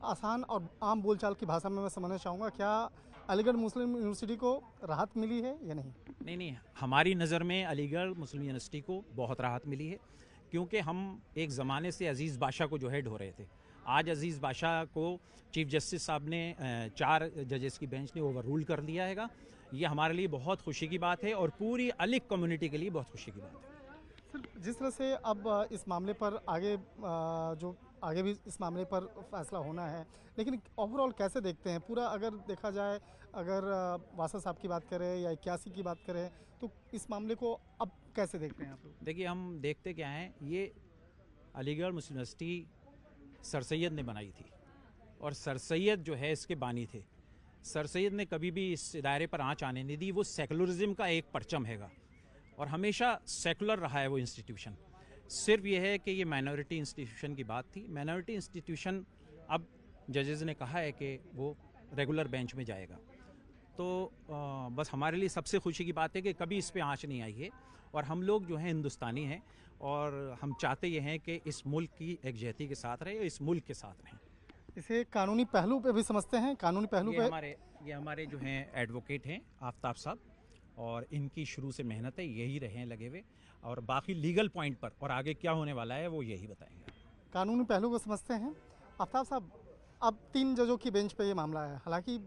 आसान और आम बोलचाल की भाषा में मैं समझना चाहूँगा, क्या अलीगढ़ मुस्लिम यूनिवर्सिटी को राहत मिली है या नहीं? नहीं नहीं, हमारी नज़र में अलीगढ़ मुस्लिम यूनिवर्सिटी को बहुत राहत मिली है, क्योंकि हम एक ज़माने से अज़ीज़ बादशाह को जो है ढो रहे थे। आज अज़ीज़ बादशाह को चीफ जस्टिस साहब ने 4 जजेस की बेंच ने ओवर रूल कर दिया हैगा। ये हमारे लिए बहुत खुशी की बात है और पूरी अलीग कम्युनिटी के लिए बहुत खुशी की बात है। सर, जिस तरह से अब इस मामले पर जो आगे भी इस मामले पर फैसला होना है, लेकिन ओवरऑल कैसे देखते हैं पूरा? अगर देखा जाए, अगर वासा साहब की बात करें या 81 की बात करें, तो इस मामले को अब कैसे देखते हैं आप लोग? देखिए, हम देखते क्या हैं, ये अलीगढ़ मुस्लिम यूनिवर्सिटी सर सैयद ने बनाई थी और सर सैयद जो है इसके बानी थे। सर सैयद ने कभी भी इस दायरे पर आँच आने नहीं दी। वो सेकुलरिज्म का एक परचम हैगा और हमेशा सेकुलर रहा है वो इंस्टीट्यूशन। सिर्फ ये है कि ये माइनॉरिटी इंस्टीट्यूशन की बात थी। माइनॉरिटी इंस्टीट्यूशन अब जजेस ने कहा है कि वो रेगुलर बेंच में जाएगा। तो बस हमारे लिए सबसे खुशी की बात है कि कभी इस पे आँच नहीं आई है और हम लोग जो हैं हिंदुस्तानी हैं और हम चाहते ये हैं कि इस मुल्क की एकजहती के साथ रहे, इस मुल्क के साथ रहें। इसे कानूनी पहलू पे भी समझते हैं, कानूनी पहलू पे? ये हमारे जो हैं एडवोकेट हैं आफ्ताब साहब, और इनकी शुरू से मेहनत है, यही रहे हैं लगे हुए, और बाकी लीगल पॉइंट पर और आगे क्या होने वाला है वो यही बताएंगे। कानूनी पहलू को समझते हैं। आफ्ताब साहब, अब 3 जजों की बेंच पे ये मामला है, हालांकि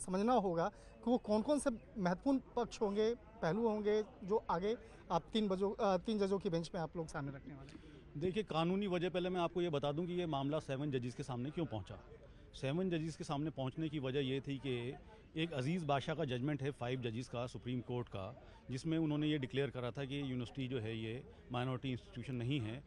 समझना होगा कि वो कौन कौन से महत्वपूर्ण पक्ष होंगे, पहलू होंगे, जो आगे आप 3 जजों की बेंच पे आप लोग सामने रखने वाले हैं। देखिए, कानूनी वजह पहले मैं आपको ये बता दूं कि ये मामला 7 जजेस के सामने क्यों पहुंचा। 7 जजेस के सामने पहुंचने की वजह ये थी कि एक अजीज़ बादशाह का जजमेंट है 5 जजेस का सुप्रीम कोर्ट का, जिसमें उन्होंने ये डिक्लेयर करा था कि यूनिवर्सिटी जो है ये माइनॉरिटी इंस्टीट्यूशन नहीं है।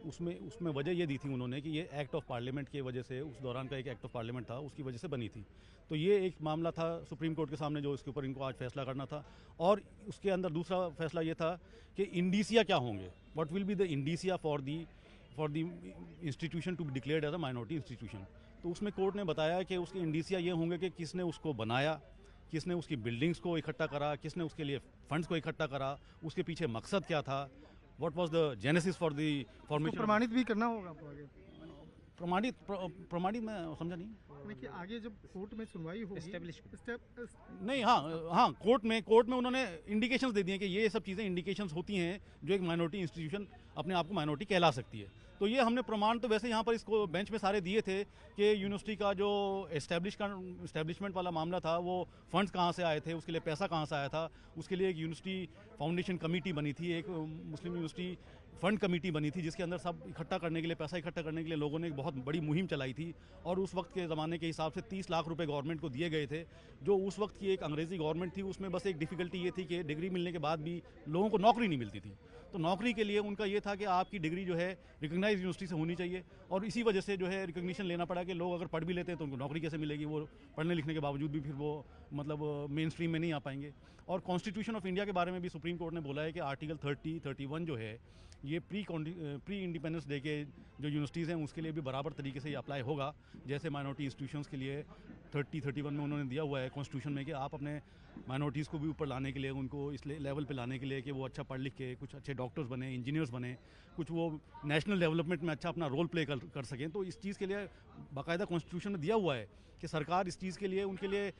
उसमें वजह ये दी थी उन्होंने कि ये एक्ट ऑफ पार्लियामेंट की वजह से, उस दौरान का एक एक्ट ऑफ पार्लियामेंट था, उसकी वजह से बनी थी। तो ये एक मामला था सुप्रीम कोर्ट के सामने जो इसके ऊपर इनको आज फैसला करना था। और उसके अंदर दूसरा फैसला ये था कि इंडीसिया क्या होंगे, what will be the indicia for the institution to be declared as a minority institution. तो उसमें कोर्ट ने बताया कि उसके इंडीसिया ये होंगे कि किसने उसको बनाया, किसने उसकी बिल्डिंग्स को इकट्ठा करा, किसने उसके लिए फंड्स को इकट्ठा करा, उसके पीछे मकसद क्या था, what was the genesis for the formation. प्रमाणित भी करना होगा आपको आगे। प्रमाणित मैं समझा नहीं। देखिए, आगे जब कोर्ट में सुनवाई होगी, नहीं, हाँ, कोर्ट में उन्होंने इंडिकेशंस दे दिए कि ये सब चीज़ें इंडिकेशंस होती हैं जो एक माइनॉरिटी इंस्टीट्यूशन अपने आप को माइनॉरिटी कहला सकती है। तो ये हमने प्रमाण तो वैसे यहाँ पर इसको बेंच में सारे दिए थे कि यूनिवर्सिटी का जो एस्टेब्लिशमेंट वाला मामला था, वो फंड्स कहाँ से आए थे, उसके लिए पैसा कहाँ से आया था, उसके लिए एक यूनिवर्सिटी फाउंडेशन कमेटी बनी थी, एक मुस्लिम यूनिवर्सिटी फंड कमेटी बनी थी, जिसके अंदर सब इकट्ठा करने के लिए, पैसा इकट्ठा करने के लिए लोगों ने एक बहुत बड़ी मुहिम चलाई थी। और उस वक्त के ज़माने के हिसाब से 30 लाख रुपए गवर्नमेंट को दिए गए थे। जो उस वक्त की एक अंग्रेज़ी गवर्नमेंट थी, उसमें बस एक डिफ़िकल्टी ये थी कि डिग्री मिलने के बाद भी लोगों को नौकरी नहीं मिलती थी। तो नौकरी के लिए उनका ये था कि आपकी डिग्री जो है रिकग्नाइज यूनिवर्सिटी से होनी चाहिए, और इसी वजह से जो है रिकग्निशन लेना पड़ा कि लोग अगर पढ़ भी लेते हैं तो उनको नौकरी कैसे मिलेगी, वो पढ़ने लिखने के बावजूद भी फिर वो मतलब मेन स्ट्रीम में नहीं आ पाएंगे। और कॉन्स्टिट्यूशन ऑफ इंडिया के बारे में भी सुप्रीम कोर्ट ने बोला है कि आर्टिकल 30-31 जो है ये प्री इंडिपेंडेंस डे के जो यूनिवर्सिटीज़ हैं उसके लिए भी बराबर तरीके से ये अप्लाई होगा, जैसे माइनॉरिटी इंस्टीट्यूशंस के लिए 30-31 में उन्होंने दिया हुआ है कॉन्स्टिट्यूशन में कि आप अपने माइनॉरिटीज़ को भी ऊपर लाने के लिए, उनको इस लेवल पे लाने के लिए कि वो अच्छा पढ़ लिख के कुछ अच्छे डॉक्टर्स बने, इंजीनियर्स बने, कुछ वो नेशनल डेवलपमेंट में अच्छा अपना रोल प्ले कर सकें। तो इस चीज़ के लिए बाकायदा कॉन्स्टिट्यूशन में दिया हुआ है कि सरकार इस चीज़ के लिए उनके लिए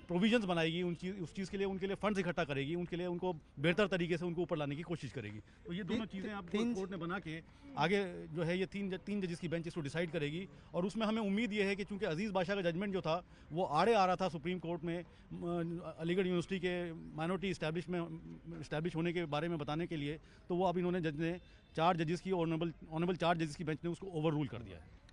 प्रोविजंस बनाएगी, उस चीज़ के लिए उनके लिए फंड्स इकट्ठा करेगी, उनके लिए उनको बेहतर तरीके से उनको ऊपर लाने की कोशिश करेगी। तो ये दोनों चीज़ें आप कोर्ट ने बना के आगे जो है ये तीन जजेस की बेंच इसको डिसाइड करेगी। और उसमें हमें उम्मीद ये है कि चूंकि अजीज़ बादशाह का जजमेंट जो था वो आड़े आ रहा था सुप्रीम कोर्ट में अलीगढ़ यूनिवर्सिटी के माइनॉरिटी इस्टेब्लिश होने के बारे में बताने के लिए, तो वो अब इन्होंने जज ने 4 जजेस की ऑनरेबल 4 जजेस की बेंच ने उसको ओवर रूल कर दिया है।